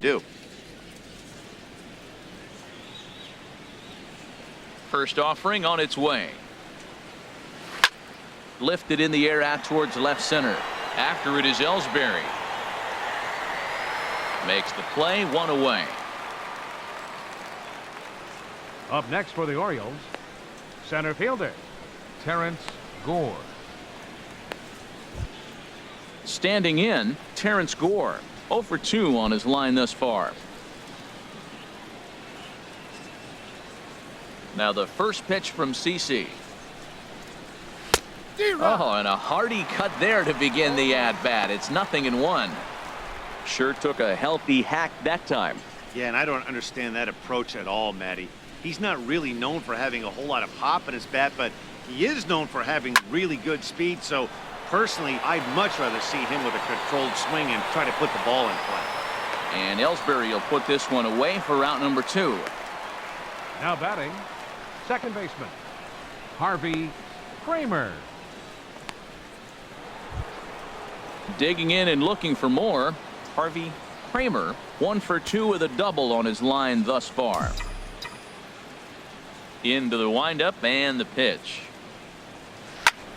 do. First offering on its way. Lifted in the air out towards left center. After it is Ellsbury. Makes the play, one away. Up next for the Orioles, center fielder Terrence Gore. Standing in, Terrence Gore, 0 for 2 on his line thus far. Now the first pitch from CC. Oh, and a hearty cut there to begin the at-bat. It's 0-1. Sure took a healthy hack that time. Yeah, and I don't understand that approach at all, Matty. He's not really known for having a whole lot of pop in his bat, but he is known for having really good speed. So personally, I'd much rather see him with a controlled swing and try to put the ball in play. And Ellsbury will put this one away for out number 2. Now batting, second baseman Harvey Kramer. Digging in and looking for more, Harvey Kramer, 1 for 2 with a double on his line thus far. Into the windup and the pitch.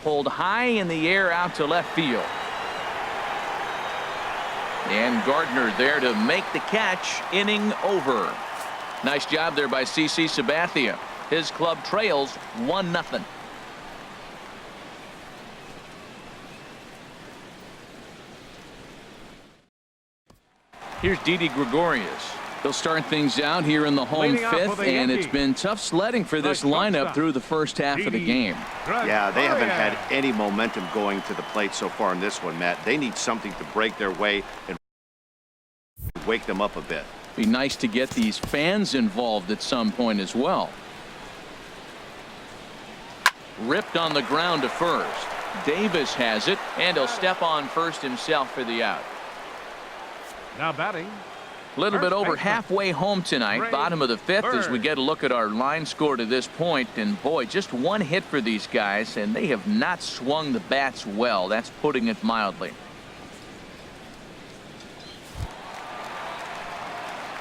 Pulled high in the air out to left field. And Gardner there to make the catch. Inning over. Nice job there by CC Sabathia. His club trails 1-0. Here's Didi Gregorius. He'll start things out here in the home fifth, and it's been tough sledding for this lineup through the first half of the game. Yeah, they haven't had any momentum going to the plate so far in this one, Matt. They need something to break their way and wake them up a bit. Be nice to get these fans involved at some point as well. Ripped on the ground to first. Davis has it, and he'll step on first himself for the out. Now batting, a little bit over halfway home tonight, bottom of the fifth, as we get a look at our line score to this point. And boy, just one hit for these guys, and they have not swung the bats well. That's putting it mildly.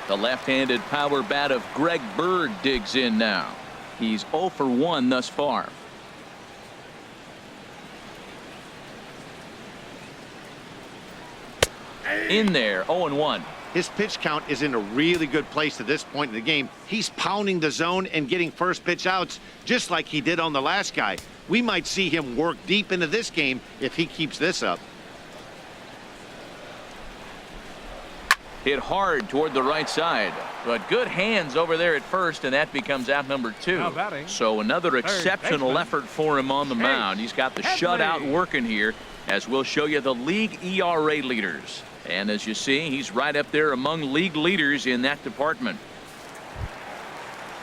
The left-handed power bat of Greg Bird digs in now. He's 0 for 1 thus far. In there, 0-1. His pitch count is in a really good place at this point in the game. He's pounding the zone and getting first pitch outs just like he did on the last guy. We might see him work deep into this game if he keeps this up. Hit hard toward the right side, but good hands over there at first, and that becomes out number 2. So another exceptional effort for him on the mound. He's got the shutout working here, as we'll show you the league ERA leaders. And as you see, he's right up there among league leaders in that department.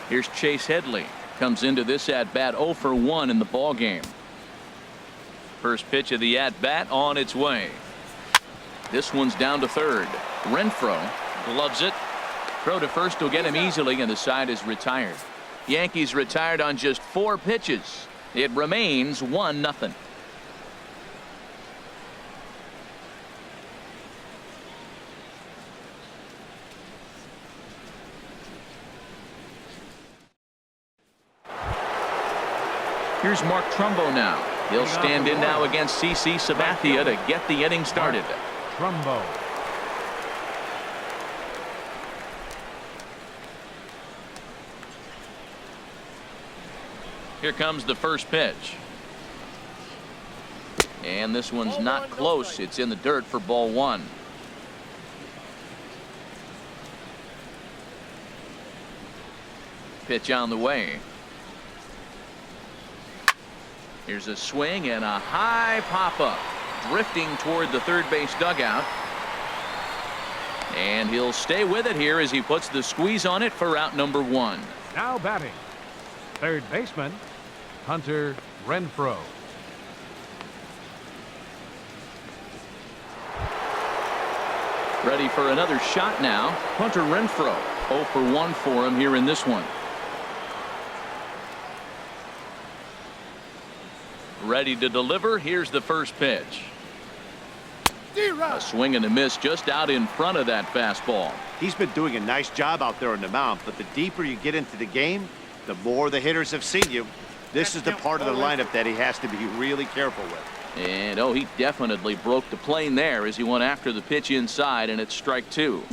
Here's Chase Headley. Comes into this at-bat 0 for 1 in the ball game. First pitch of the at-bat on its way. This one's down to third. Renfroe gloves it. Throw to first will get him easily, and the side is retired. Yankees retired on just 4 pitches. It remains 1-0. Here's Mark Trumbo now. He'll stand in now against CC Sabathia to get the inning started. Trumbo. Here comes the first pitch. And this one's not close. It's in the dirt for ball 1. Pitch on the way. Here's a swing and a high pop-up. Drifting toward the third base dugout. And he'll stay with it here as he puts the squeeze on it for out number 1. Now batting, third baseman Hunter Renfroe. Ready for another shot now. Hunter Renfroe 0 for 1 for him here in this one. Ready to deliver. Here's the first pitch. A swing and a miss just out in front of that fastball. He's been doing a nice job out there on the mound, but the deeper you get into the game, the more the hitters have seen you. This is the part of the lineup that he has to be really careful with. And oh, he definitely broke the plane there as he went after the pitch inside, and it's strike two.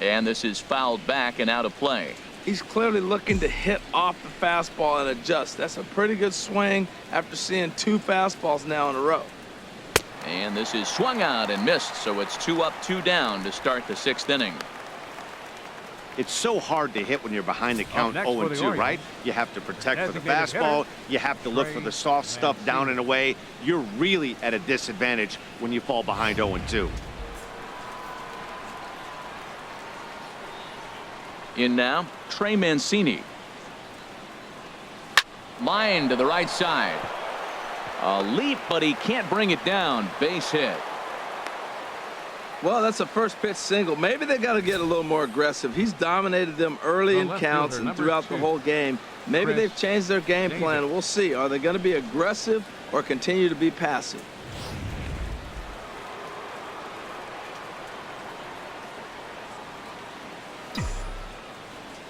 And this is fouled back and out of play. He's clearly looking to hit off the fastball and adjust. That's a pretty good swing after seeing 2 fastballs now in a row. And this is swung out and missed, so it's 2 up, 2 down to start the 6th inning. It's so hard to hit when you're behind the count 0-2, right? You have to protect for the fastball. You have to look for the soft stuff down and away. You're really at a disadvantage when you fall behind 0-2. In now, Trey Mancini. Line to the right side. A leap, but he can't bring it down. Base hit. Well, that's a first pitch single. Maybe they got to get a little more aggressive. He's dominated them early in counts and throughout the whole game. Maybe they've changed their game plan. We'll see. Are they going to be aggressive or continue to be passive?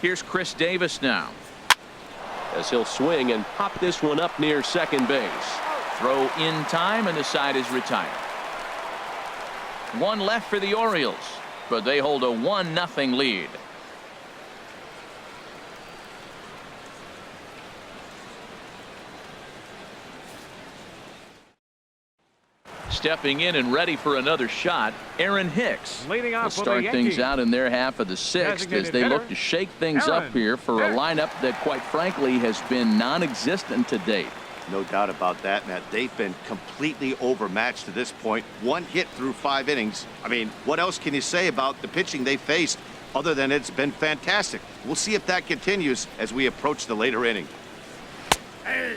Here's Chris Davis now, as he'll swing and pop this one up near second base. Throw in time, and the side is retired. 1 left for the Orioles, but they hold a 1-0 lead. Stepping in and ready for another shot, Aaron Hicks Leading off will for the start things Yankees. out in their half of the 6th as they look to shake things up here for a lineup that, quite frankly, has been non-existent to date. No doubt about that, Matt. They've been completely overmatched to this point. 1 hit through 5 innings. I mean, what else can you say about the pitching they faced other than it's been fantastic? We'll see if that continues as we approach the later inning.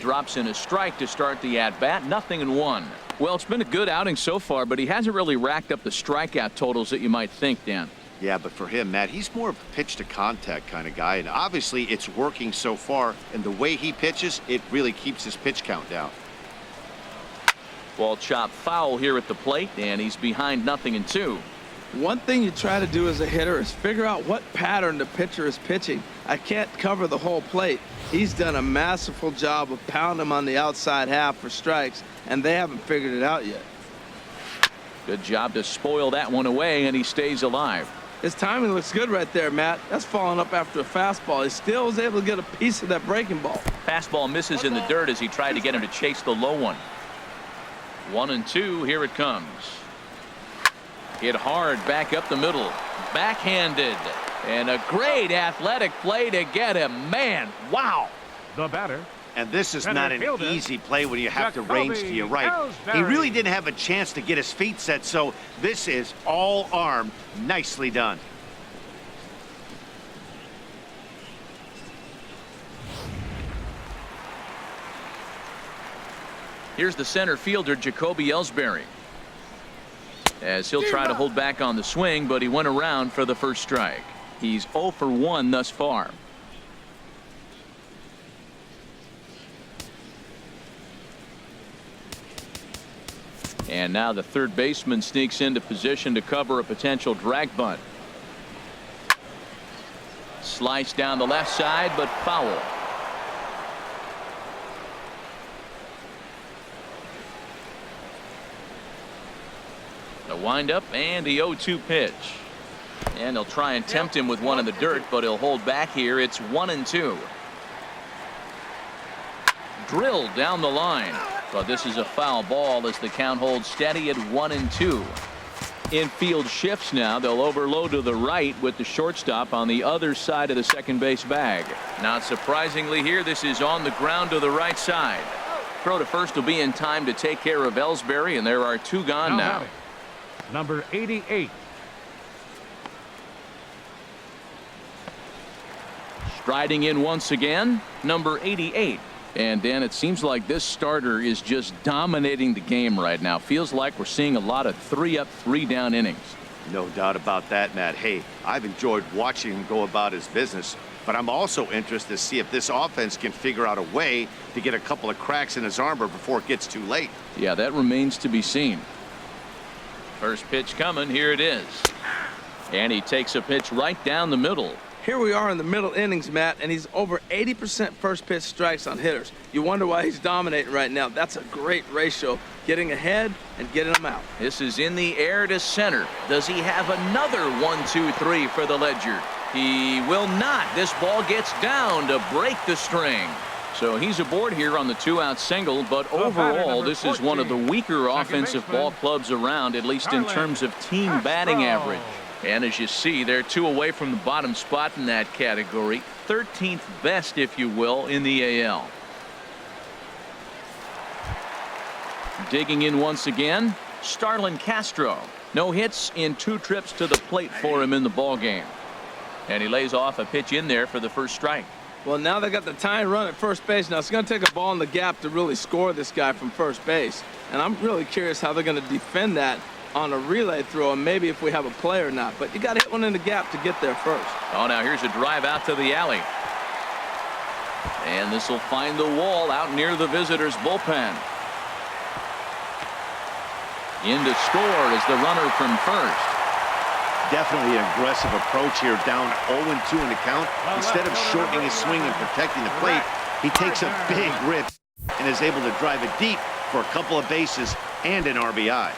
Drops in a strike to start the at-bat. 0-1. Well, it's been a good outing so far, but he hasn't really racked up the strikeout totals that you might think, Dan. Yeah, but for him, Matt, he's more of a pitch-to-contact kind of guy, and obviously it's working so far, and the way he pitches, it really keeps his pitch count down. Ball chopped foul here at the plate, and he's behind 0-2. One thing you try to do as a hitter is figure out what pattern the pitcher is pitching. I can't cover the whole plate. He's done a masterful job of pounding him on the outside half for strikes, and they haven't figured it out yet. Good job to spoil that one away, and he stays alive. His timing looks good right there, Matt. That's falling up after a fastball. He still was able to get a piece of that breaking ball. Fastball misses in the dirt as he tried to get him to chase the low one. 1-2, here it comes. Hit hard back up the middle. Backhanded. And a great athletic play to get him. Man, wow. The batter. And this is not an easy play when you have to range to your right. He really didn't have a chance to get his feet set, so this is all arm. Nicely done. Here's the center fielder, Jacoby Ellsbury, as he'll try to hold back on the swing, but he went around for the first strike. He's 0 for 1 thus far. And now the third baseman sneaks into position to cover a potential drag bunt. Slice down the left side, but foul. The windup and the 0-2 pitch. And they'll try and tempt him with one in the dirt, but he'll hold back here. It's 1-2. Drilled down the line. But this is a foul ball as the count holds steady at 1-2. Infield shifts now. They'll overload to the right with the shortstop on the other side of the second base bag. Not surprisingly here, this is on the ground to the right side. Throw to first will be in time to take care of Ellsbury, and there are 2 gone now. Number 88. Striding in once again, number 88. And Dan, it seems like this starter is just dominating the game right now. Feels like we're seeing a lot of 3-up, 3-down innings. No doubt about that, Matt. Hey, I've enjoyed watching him go about his business. but I'm also interested to see if this offense can figure out a way to get a couple of cracks in his armor before it gets too late. Yeah, that remains to be seen. First pitch coming. Here it is. And he takes a pitch right down the middle. Here we are in the middle innings, Matt, and he's over 80% first pitch strikes on hitters. You wonder why he's dominating right now. That's a great ratio, getting ahead and getting them out. This is in the air to center. Does he have another 1-2-3 for the Ledger? He will not. This ball gets down to break the string. So he's aboard here on the 2-out single, but overall this is one of the weaker offensive ball clubs around, at least in terms of team batting average. And as you see, they're 2 away from the bottom spot in that category. 13th best, if you will, in the AL. Digging in once again, Starlin Castro. No hits in 2 trips to the plate for him in the ball game. And he lays off a pitch in there for the first strike. Well, now they got the tying run at first base. Now it's going to take a ball in the gap to really score this guy from first base. And I'm really curious how they're going to defend that on a relay throw, and maybe if we have a play or not. But you got to hit one in the gap to get there first. Oh, now here's a drive out to the alley. And this will find the wall out near the visitors' bullpen. In to score is the runner from first. Definitely an aggressive approach here, down 0-2 in the count. Instead of shortening his swing and protecting the plate, he takes a big rip and is able to drive it deep for a couple of bases and an RBI.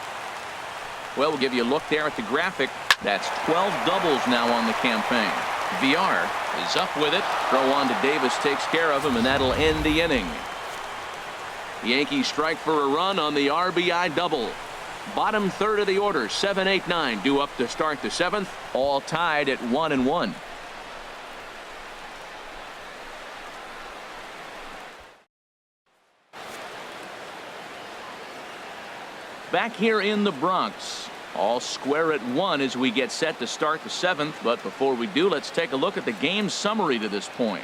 Well, we'll give you a look there at the graphic. That's 12 doubles now on the campaign. VR is up with it. Throw on to Davis takes care of him, and that'll end the inning. The Yankees strike for a run on the RBI double. Bottom third of the order, 7, 8, 9 due up to start the 7th. All tied at 1-1. Back here in the Bronx, all square at 1 as we get set to start the 7th. But before we do, let's take a look at the game summary to this point.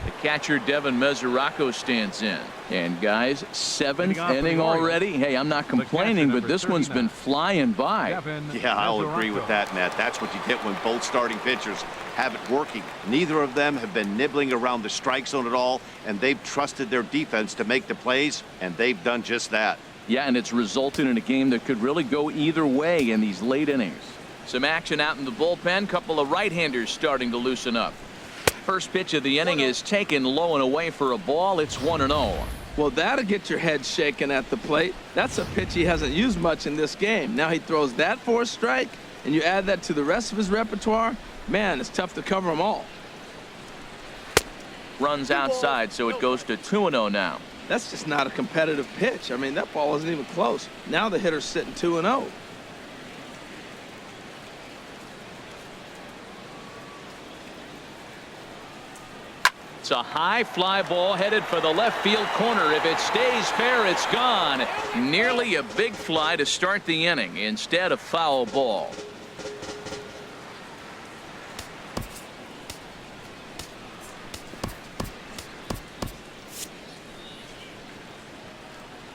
The catcher Devin Mesoraco stands in. And guys, 7th inning already. Hey, I'm not complaining, but this one's been flying by. Yeah, I'll agree with that, Matt. That's what you get when both starting pitchers have it working. Neither of them have been nibbling around the strike zone at all, and they've trusted their defense to make the plays, and they've done just that. Yeah, and it's resulted in a game that could really go either way in these late innings. Some action out in the bullpen. Couple of right-handers starting to loosen up. First pitch of the inning is taken low and away for a ball. It's 1-0. Well, that'll get your head shaken at the plate. That's a pitch he hasn't used much in this game. Now he throws that for a strike, and you add that to the rest of his repertoire. Man, it's tough to cover them all. Runs outside, so it goes to 2-0 now. That's just not a competitive pitch. I mean, that ball isn't even close. Now the hitter's sitting 2-0. It's a high fly ball headed for the left field corner. If it stays fair, it's gone. Nearly a big fly to start the inning. Instead, a foul ball.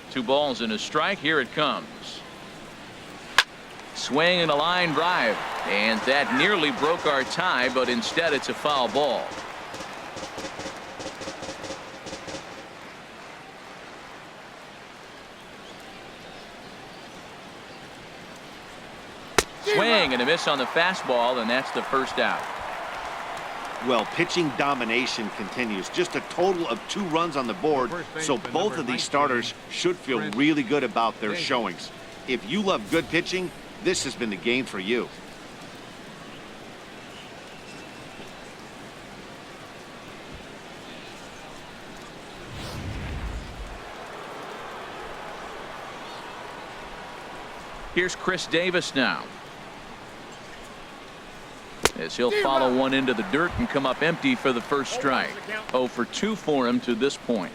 Two balls and a strike. Here it comes. Swing and a line drive. And that nearly broke our tie, but instead it's a foul ball. Swing and a miss on the fastball, and that's the first out. Well, pitching domination continues. Just a total of 2 runs on the board, so both of these starters should feel really good about their showings. If you love good pitching, this has been the game for you. Here's Chris Davis now, as he'll follow one into the dirt and come up empty for the first strike. 0 for 2 for him to this point.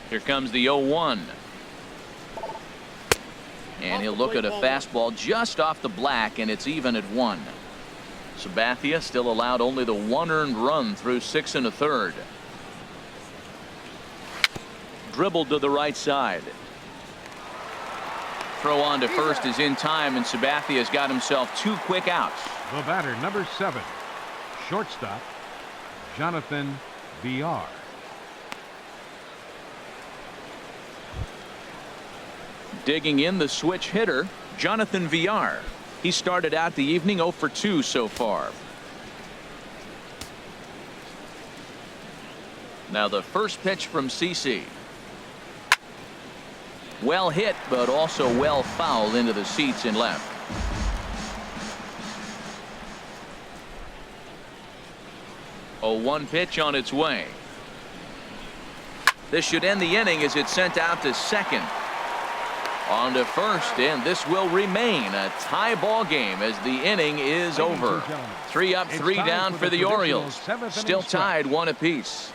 Here comes the 0-1. And he'll look at a fastball just off the black, and it's even at 1. Sabathia still allowed only the 1 earned run through 6 1/3. dribbled to the right side. Throw on to first is in time, and Sabathia's got himself 2 quick outs. The batter, number 7, shortstop, Jonathan VR. Digging in, the switch hitter, Jonathan VR. He started out the evening 0 for 2 so far. Now the first pitch from CC. Well hit, but also well fouled into the seats in left. A 1 pitch on its way. This should end the inning as it's sent out to second. On to first, and this will remain a tie ball game as the inning is over. 3 up, 3 down for the Orioles. Still tied 1 apiece.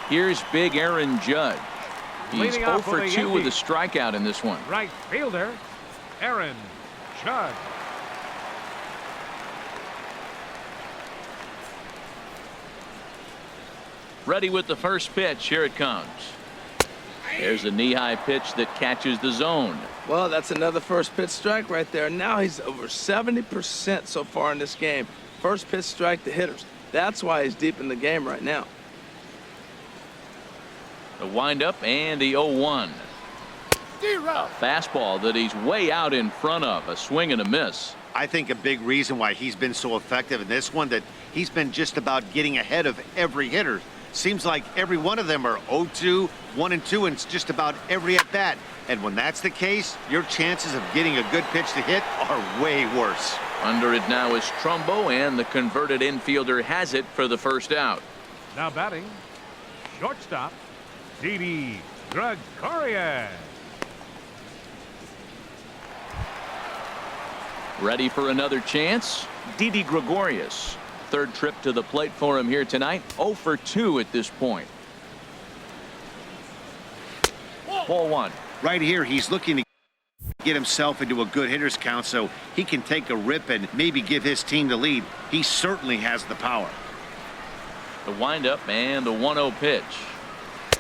Here's big Aaron Judge. He's 0 for 2 with a strikeout in this one. Right fielder, Aaron Judge. Ready with the first pitch. Here it comes. There's a knee-high pitch that catches the zone. Well, that's another first pitch strike right there. Now he's over 70% so far in this game. First pitch strike to hitters. That's why he's deep in the game right now. The windup and the 0-1. A fastball that he's way out in front of. A swing and a miss. I think a big reason why he's been so effective in this one, that he's been just about getting ahead of every hitter. Seems like every one of them are 0-2, 1-2, and just about every at bat. And when that's the case, your chances of getting a good pitch to hit are way worse. Under it now is Trumbo, and the converted infielder has it for the first out. Now batting, shortstop, Didi Gregorius. Ready for another chance? Didi Gregorius. Third trip to the plate for him here tonight. 0 for 2 at this point. Ball 1. Right here, he's looking to get himself into a good hitter's count so he can take a rip and maybe give his team the lead. He certainly has the power. The windup and the 1-0 pitch.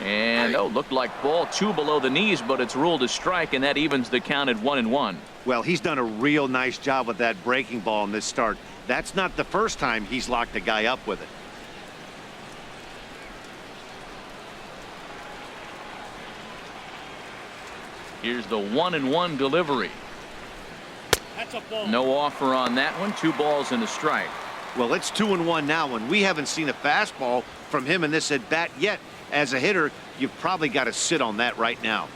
And looked like ball 2 below the knees, but it's ruled a strike, and that evens the count at 1-1. Well, he's done a real nice job with that breaking ball in this start. That's not the first time he's locked a guy up with it. Here's the 1-1 delivery. That's a ball. No offer on that one. 2 balls and a strike. Well, it's 2-1 now, and we haven't seen a fastball from him in this at bat yet. As a hitter, you've probably got to sit on that right now.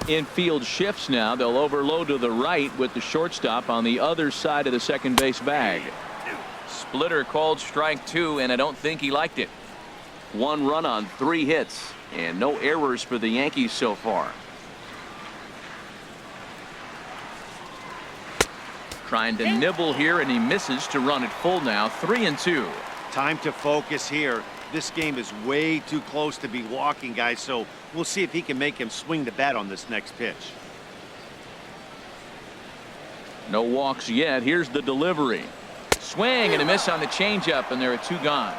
Infield shifts now. They'll overload to the right with the shortstop on the other side of the second base bag. Splitter called strike 2, and I don't think he liked it. 1 run on 3 hits, and no errors for the Yankees so far. Trying to nibble here, and he misses to run it full now. 3-2. Time to focus here. This game is way too close to be walking, guys, so we'll see if he can make him swing the bat on this next pitch. No walks yet. Here's the delivery. Swing and a miss on the changeup, and there are 2 gone.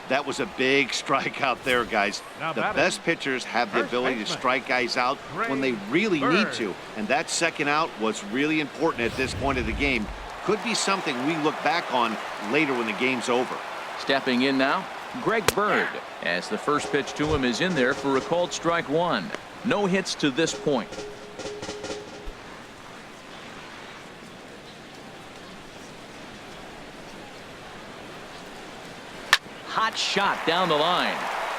That was a big strikeout there, guys. The best pitchers have the ability to strike guys out when they really need to, and that second out was really important at this point of the game. Could be something we look back on later when the game's over. Stepping in now, Greg Bird, as the first pitch to him is in there for a called strike 1. No hits to this point. Hot shot down the line,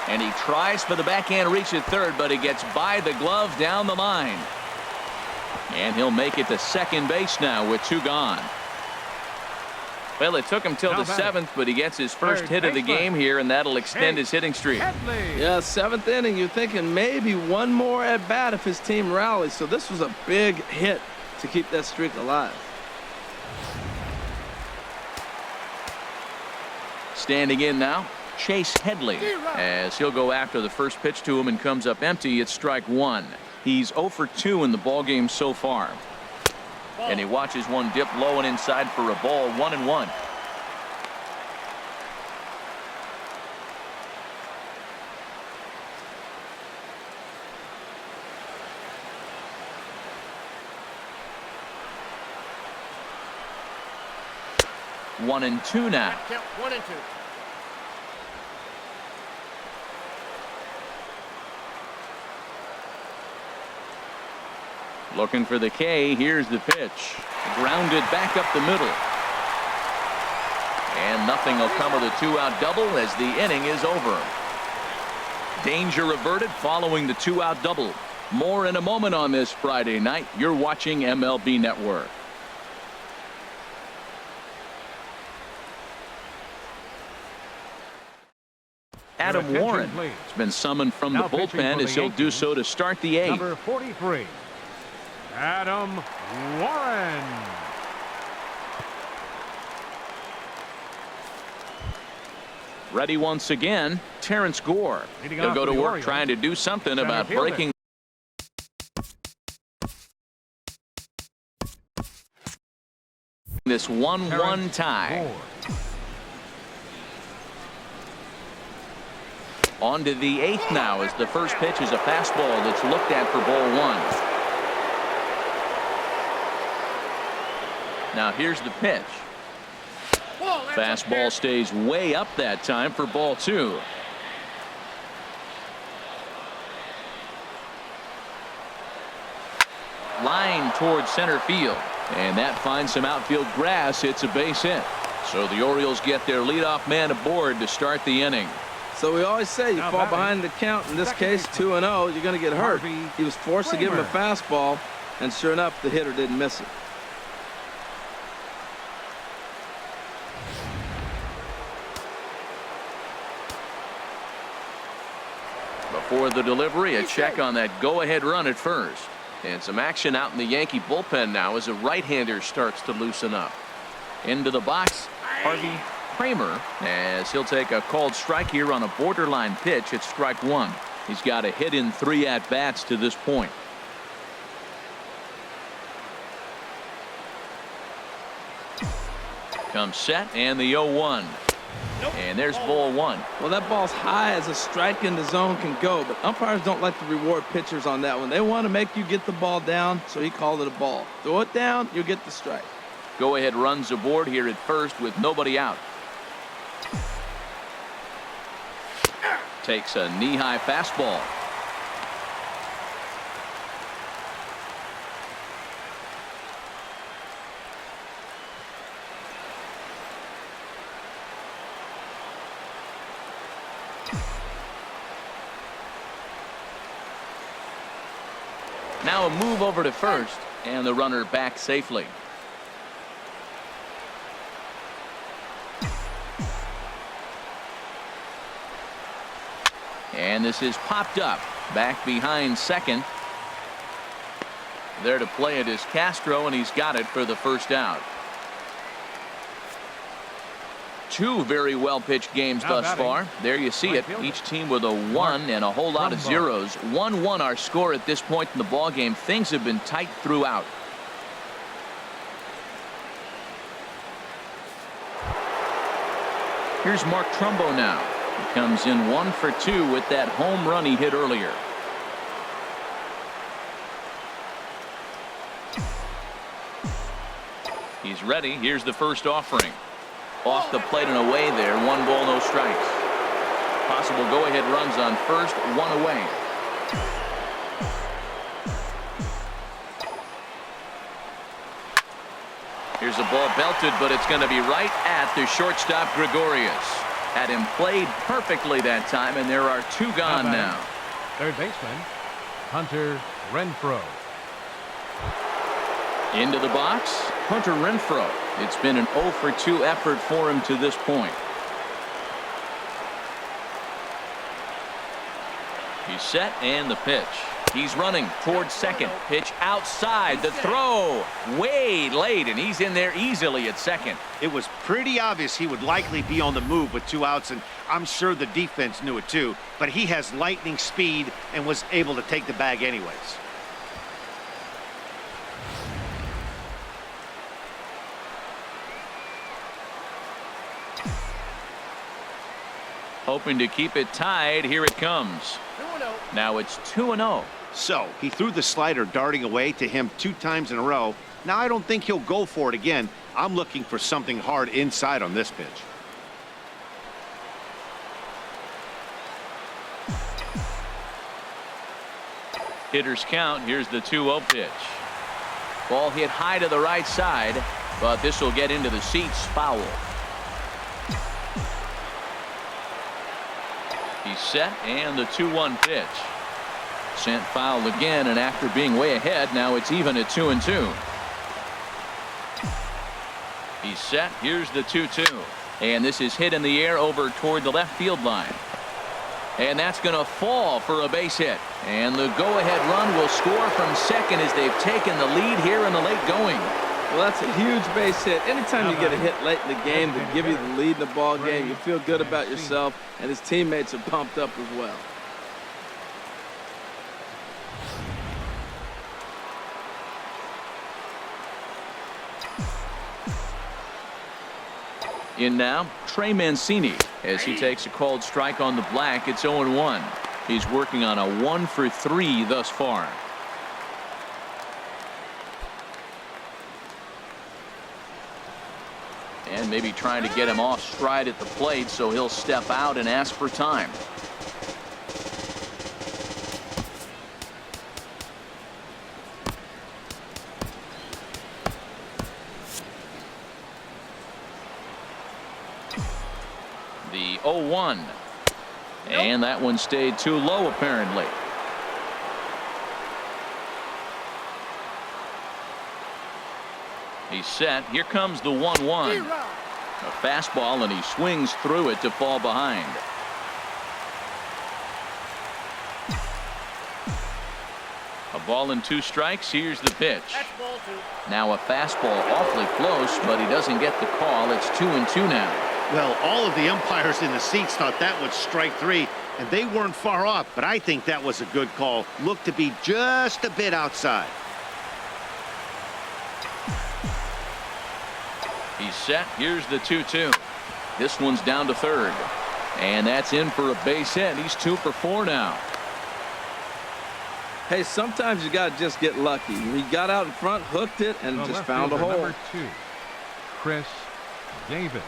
and he tries for the backhand reach at third, but he gets by the glove down the line, and he'll make it to second base now with 2 gone. Well, it took him till the 7th, but he gets his first hit of the game here, and that'll extend his hitting streak. Yeah, 7th inning, you're thinking maybe one more at bat if his team rallies. So this was a big hit to keep that streak alive. Standing in now, Chase Headley, as he'll go after the first pitch to him and comes up empty. It's strike 1. He's 0 for 2 in the ballgame so far. And he watches one dip low and inside for a ball. 1-1. One and two now. Count 1 and 2. Looking for the K. Here's the pitch. Grounded back up the middle. And nothing will come of the 2-out double as the inning is over. Danger averted following the 2-out double. More in a moment on this Friday night. You're watching MLB Network. Adam Warren has been summoned from the bullpen as he'll do so to start the 8th. Number 43, Adam Warren. Ready once again, Terrence Gore. He'll go to work trying to do something about breaking this 1-1 tie. On to the 8th now as the first pitch is a fastball that's looked at for ball 1. Now here's the pitch. Fastball stays way up that time for ball 2. Line towards center field, and that finds some outfield grass. It's a base hit. So the Orioles get their leadoff man aboard to start the inning. So we always say you fall behind the count. In this case, 2-0, you're going to get hurt. He was forced to give him a fastball, and sure enough, the hitter didn't miss it. Before the delivery, a check on that go-ahead run at first. And some action out in the Yankee bullpen now as a right-hander starts to loosen up. Into the box, Harvey Kramer, as he'll take a called strike here on a borderline pitch at strike 1. He's got a hit in 3 at-bats to this point. Comes set and the 0-1. And there's ball 1. Well, that ball's high as a strike in the zone can go, but umpires don't like to reward pitchers on that one. They want to make you get the ball down, so he called it a ball. Throw it down, you'll get the strike. Go-ahead runs aboard here at first with nobody out. Takes a knee-high fastball. Now a move over to first, and the runner back safely. And this is popped up back behind second. There to play it is Castro, and he's got it for the first out. 2 very well pitched games thus far. There you see it. Each team with a 1 and a whole lot of zeros. 1-1 our score at this point in the ball game. Things have been tight throughout. Here's Mark Trumbo now. He comes in 1 for 2 with that home run he hit earlier. He's ready. Here's the first offering. Off the plate and away there. 1 ball, no strikes. Possible go-ahead runs on first, 1 away. Here's a ball belted, but it's going to be right at the shortstop Gregorius. Had him played perfectly that time, and there are 2 gone now. Third baseman, Hunter Renfroe. Into the box, Hunter Renfroe. It's been an 0 for 2 effort for him to this point. He's set and the pitch. He's running towards second. Pitch outside. The throw way late, and he's in there easily at second. It was pretty obvious he would likely be on the move with 2 outs, and I'm sure the defense knew it too. But he has lightning speed and was able to take the bag anyways. Hoping to keep it tied. Here it comes. 2-0. Now it's 2-0. So he threw the slider darting away to him 2 times in a row. Now I don't think he'll go for it again. I'm looking for something hard inside on this pitch. Hitters count. Here's the 2-0 pitch. Ball hit high to the right side, but this will get into the seats. Foul. He's set, and the 2-1 pitch. Sent foul again, and after being way ahead, now it's even at 2-2. He's set. Here's the 2-2. And this is hit in the air over toward the left field line. And that's going to fall for a base hit. And the go-ahead run will score from second as they've taken the lead here in the late going. Well, that's a huge base hit. Anytime you get a hit late in the game to give you the lead in the ball game, you feel good about yourself, and his teammates are pumped up as well. In now, Trey Mancini as he takes a called strike on the black. It's 0-1. He's working on a 1-for-3 thus far. And maybe trying to get him off stride at the plate, so he'll step out and ask for time. The 0-1. And that one stayed too low, apparently. He's set. Here comes the 1-1. A fastball, and he swings through it to fall behind. A ball and 2 strikes. Here's the pitch. That's ball 2. Now a fastball awfully close, but he doesn't get the call. It's 2-2 now. Well, all of the umpires in the seats thought that was strike 3, and they weren't far off, but I think that was a good call. Looked to be just a bit outside. He's set. Here's the 2-2. This one's down to third. And that's in for a base hit. He's 2 for 4 now. Hey, sometimes you got to just get lucky. He got out in front, hooked it, and just found a hole. Number 2, Chris Davis.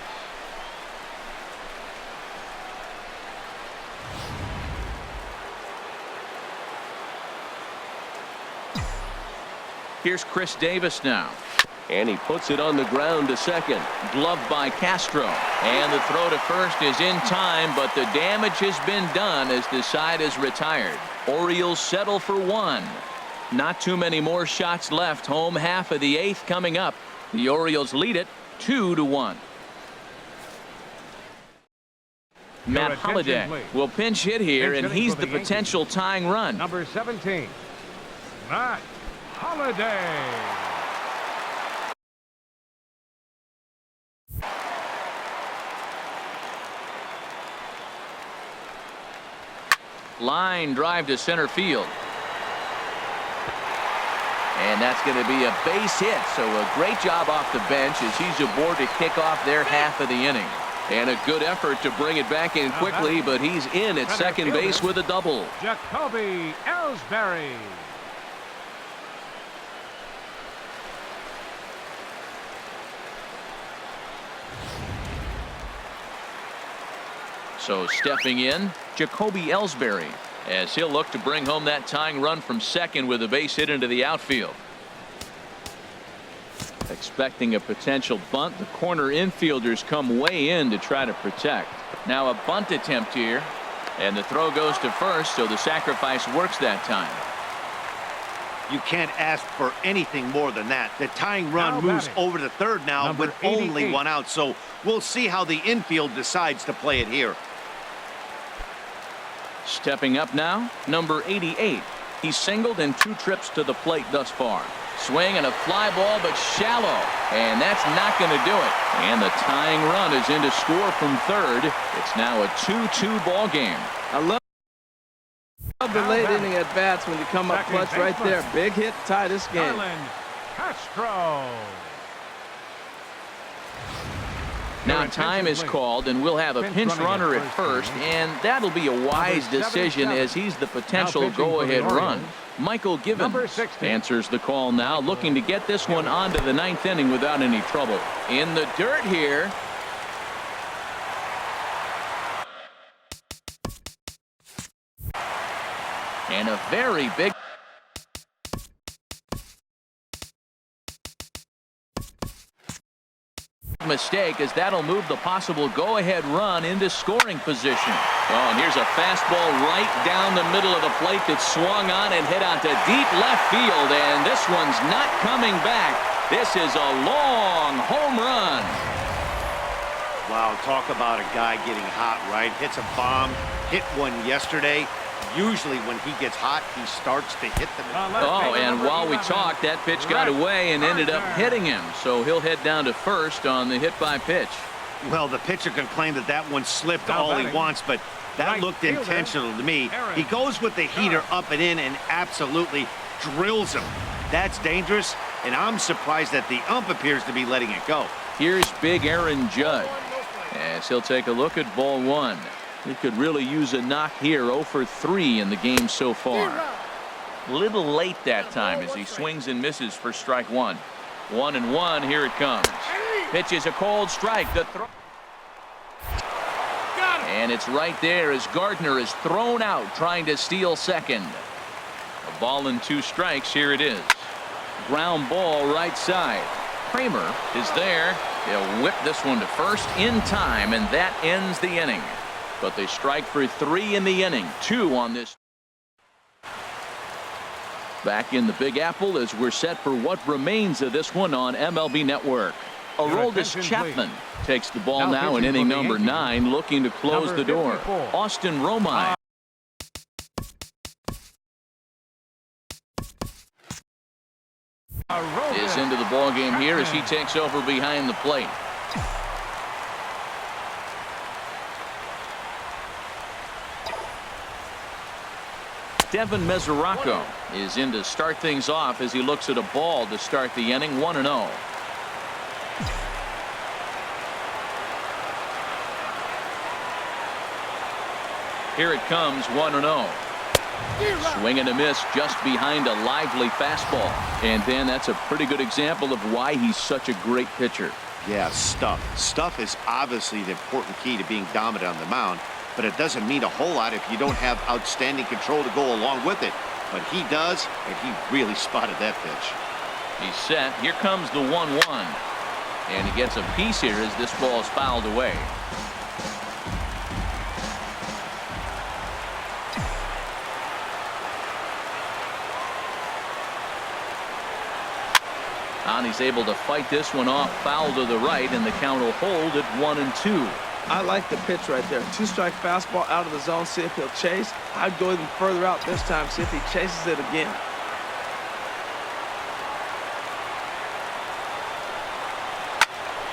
Here's Chris Davis now. And he puts it on the ground to second. Gloved by Castro. And the throw to first is in time, but the damage has been done as the side is retired. Orioles settle for 1. Not too many more shots left. Home half of the 8th coming up. The Orioles lead it 2-1. Matt Holliday will pinch hit here, and he's the potential tying run. Number 17, Matt Holliday. Line drive to center field. And that's going to be a base hit. So a great job off the bench as he's aboard to kick off their half of the inning. And a good effort to bring it back in quickly, but he's in at second base with a double. Jacoby Ellsbury. So stepping in, Jacoby Ellsbury, as he'll look to bring home that tying run from second with a base hit into the outfield. Expecting a potential bunt, the corner infielders come way in to try to protect. Now a bunt attempt here, and the throw goes to first, so the sacrifice works that time. You can't ask for anything more than that. The tying run moves over to third now with only 1 out, so we'll see how the infield decides to play it here. Stepping up now, number 88. He's singled in 2 trips to the plate thus far. Swing and a fly ball, but shallow. And that's not going to do it. And the tying run is in to score from third. It's now a 2-2 ball game. I love the late inning at bats when you come up clutch right there. Big hit, tie this game. Castro. Now time is called, and we'll have a pinch runner at first, and that'll be a wise decision as he's the potential go-ahead run. Michael Givens answers the call now, looking to get this one onto the 9th inning without any trouble. In the dirt here. And a very big mistake, as that'll move the possible go-ahead run into scoring position. Oh, and here's a fastball right down the middle of the plate that swung on and hit onto deep left field, and this one's not coming back. This is a long home run. Wow, talk about a guy getting hot, right? Hits a bomb, hit one yesterday. Usually when he gets hot, he starts to hit them. Oh, and while we talked, that pitch got away and ended up hitting him. So he'll head down to first on the hit by pitch. Well, the pitcher can claim that that one slipped all he wants, but that looked intentional to me. He goes with the heater up and in and absolutely drills him. That's dangerous, and I'm surprised that the ump appears to be letting it go. Here's big Aaron Judge, as he'll take a look at ball one. He could really use a knock here. 0 for 3 in the game so far. A little late that time as he swings and misses for strike one. 1-1. Here it comes. Pitch is a cold strike. The throw. And it's right there as Gardner is thrown out trying to steal second. A ball and 2 strikes. Here it is. Ground ball right side. Kramer is there. They'll whip this one to first in time, and that ends the inning. But they strike for 3 in the inning. 2 on this. Back in the Big Apple as we're set for what remains of this one on MLB Network. Aroldis Chapman takes the ball now in inning number 9, looking to close the door. Austin Romine is into the ball game here as he takes over behind the plate. Devin Mesoraco is in to start things off as he looks at a ball to start the inning. 1-0. Here it comes. 1-0. Swing and a miss just behind a lively fastball. And then that's a pretty good example of why he's such a great pitcher. Yeah, stuff. Stuff is obviously the important key to being dominant on the mound. But it doesn't mean a whole lot if you don't have outstanding control to go along with it. But he does, and he really spotted that pitch. He's set. Here comes the 1-1. And he gets a piece here as this ball is fouled away. And he's able to fight this one off, foul to the right, and the count will hold at 1-2. I like the pitch right there. 2-strike fastball out of the zone. See if he'll chase. I'd go even further out this time. See if he chases it again.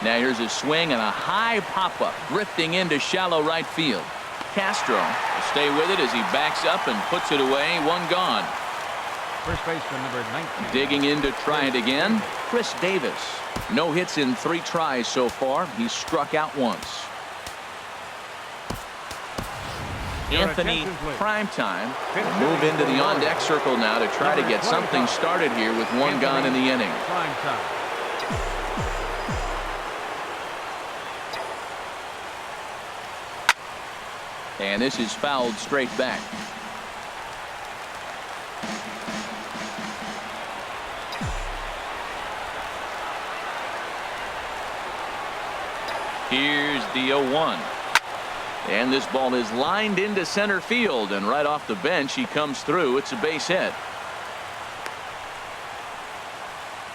Now here's a swing and a high pop-up, drifting into shallow right field. Castro will stay with it as he backs up and puts it away. 1 gone. First baseman number 19. Digging in to try it again. Chris Davis. No hits in 3 tries so far. He's struck out once. Anthony Primetime will move into the on-deck circle now to try to get something started here with 1 gone in the inning. And this is fouled straight back. Here's the 0-1. And this ball is lined into center field, and right off the bench he comes through. It's a base hit.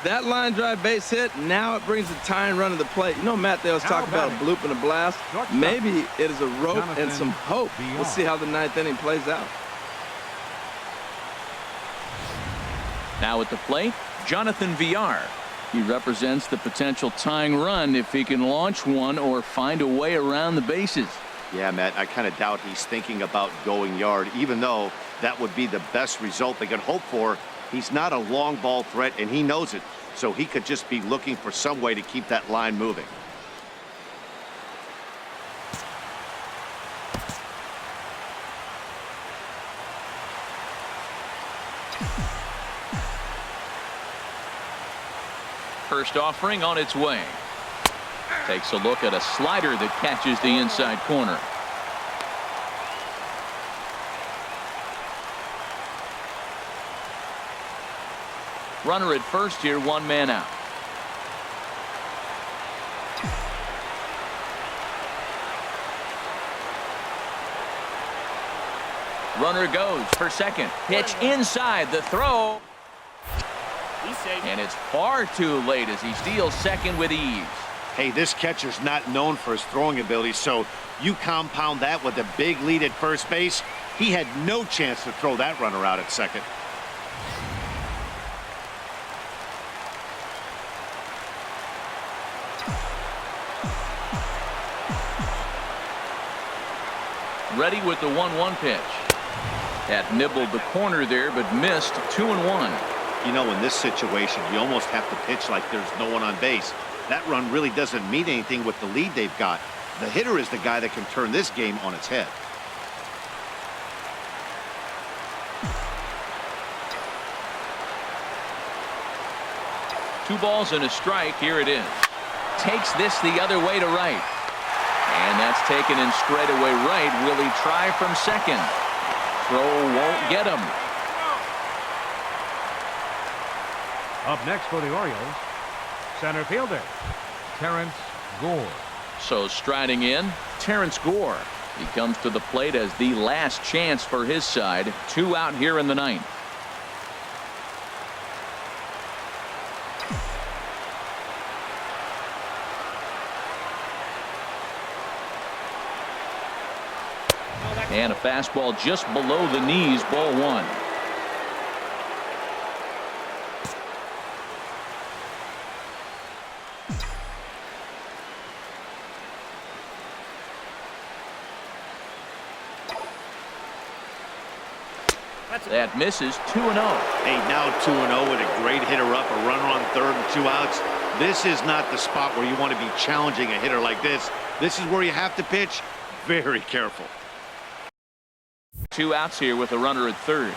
That line drive base hit, now it brings the tying run to the plate. You know, Matt, they always talk about a bloop and a blast. Maybe it is a rope and some hope. We'll see how the 9th inning plays out. Now at the plate, Jonathan Villar. He represents the potential tying run if he can launch one or find a way around the bases. Yeah, Matt, I kind of doubt he's thinking about going yard, even though that would be the best result they could hope for. He's not a long ball threat, and he knows it, so he could just be looking for some way to keep that line moving. First offering on its way. Takes a look at a slider that catches the inside corner. Runner at first here, one man out. Runner goes for second. Pitch inside, the throw. And it's far too late as he steals second with ease. Hey, this catcher's not known for his throwing ability, so you compound that with a big lead at first base. He had no chance to throw that runner out at second. Ready with the 1-1 pitch. That nibbled the corner there, but missed. 2-1. You know, in this situation, you almost have to pitch like there's no one on base. That run really doesn't mean anything with the lead they've got. The hitter is the guy that can turn this game on its head. Two balls and a strike. Here it is. Takes this the other way to right. And that's taken in straightaway right. Will he try from second? Throw won't get him. Up next for the Orioles, center fielder, Terrence Gore. So striding in, Terrence Gore. He comes to the plate as the last chance for his side. 2 out here in the ninth. And a fastball just below the knees, ball 1. That misses. 2-0. Hey, now 2-0 with a great hitter up, a runner on third and 2 outs. This is not the spot where you want to be challenging a hitter like this. This is where you have to pitch very careful. 2 outs here with a runner at third.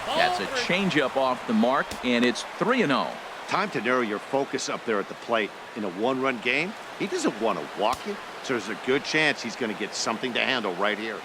That's a changeup off the mark, and it's 3-0. Time to narrow your focus up there at the plate. In a one-run game, he doesn't want to walk you, so there's a good chance he's going to get something to handle right here.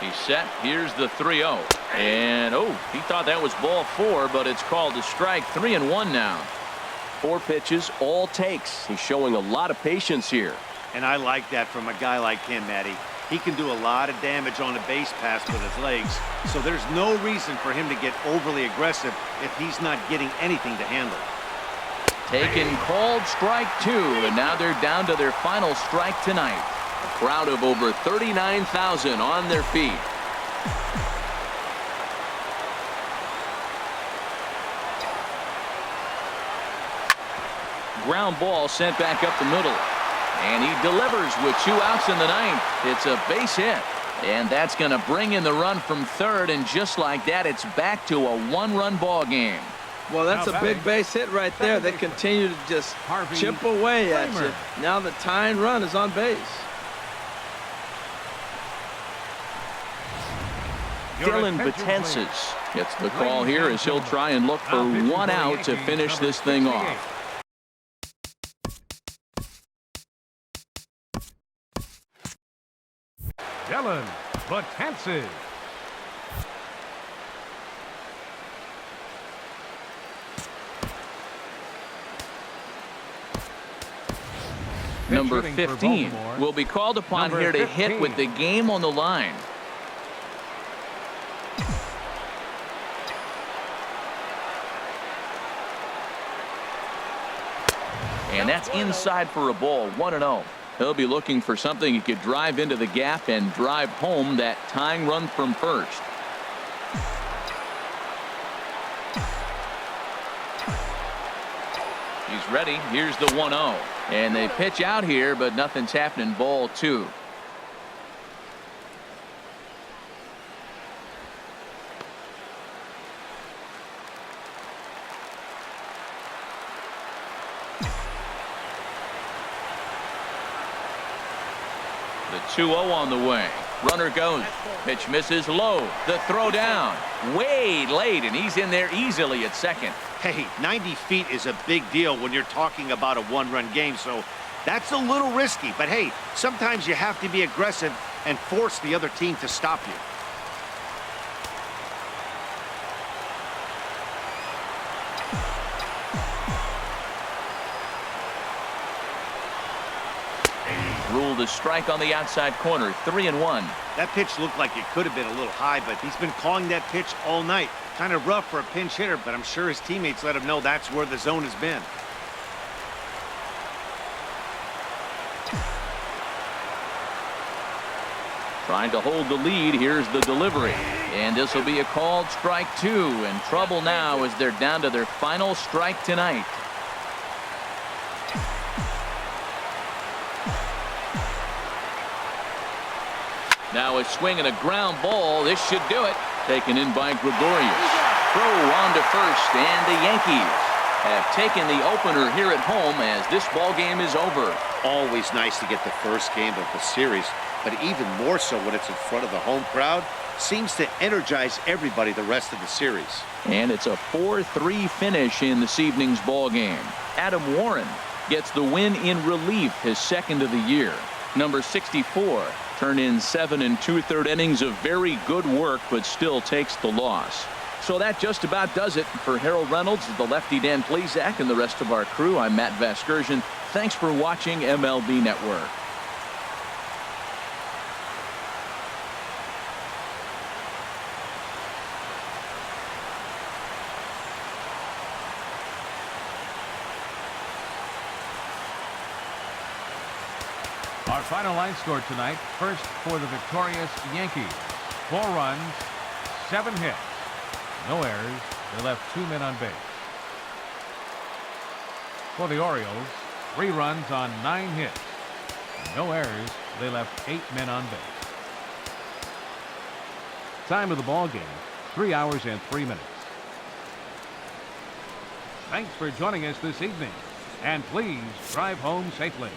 He's set. Here's the 3-0. And, he thought that was ball 4, but it's called a strike. 3-1 now. 4 pitches, all takes. He's showing a lot of patience here. And I like that from a guy like him, Matty. He can do a lot of damage on a base pass with his legs, so there's no reason for him to get overly aggressive if he's not getting anything to handle. Taken, called strike 2, and now they're down to their final strike tonight. A crowd of over 39,000 on their feet. Ground ball sent back up the middle. And he delivers with 2 outs in the ninth. It's a base hit. And that's going to bring in the run from third. And just like that, it's back to a 1-run ball game. Well, that's a big base hit right there. They continue to just chip away at you. Now the tying run is on base. Dylan Betances gets the call here as he'll try and look for 1 out to finish this thing off. Dylan Betances. Number 15 will be called upon here to hit with the game on the line. And that's inside for a ball. 1-0. He'll be looking for something he could drive into the gap and drive home that tying run from first. He's ready. Here's the 1-0. And they pitch out here, but nothing's happening. Ball 2. 2-0 on the way. Runner goes. Pitch misses low. The throw down. Way late, and he's in there easily at second. Hey, 90 feet is a big deal when you're talking about a one-run game, so that's a little risky. But hey, sometimes you have to be aggressive and force the other team to stop you. Ruled a strike on the outside corner. 3-1. That pitch looked like it could have been a little high, but he's been calling that pitch all night. Kind of rough for a pinch hitter, but I'm sure his teammates let him know that's where the zone has been. Trying to hold the lead. Here's the delivery. And this will be a called strike 2. In trouble now as they're down to their final strike tonight. Now a swing and a ground ball. This should do it. Taken in by Gregorius. Throw on to first, and the Yankees have taken the opener here at home as this ball game is over. Always nice to get the first game of the series, but even more so when it's in front of the home crowd. Seems to energize everybody the rest of the series. And it's a 4-3 finish in this evening's ball game. Adam Warren gets the win in relief, his second of the year. Number 64 turned in 7 2/3 innings of very good work, but still takes the loss. So that just about does it for Harold Reynolds, the lefty Dan Plesac, and the rest of our crew. I'm Matt Vasgersian. Thanks for watching MLB Network. Our final line score tonight. First for the victorious Yankees. 4 runs, 7 hits, no errors. They left 2 men on base. For the Orioles, 3 runs on 9 hits, no errors. They left 8 men on base. Time of the ball game, 3 hours and 3 minutes. Thanks for joining us this evening, and please drive home safely.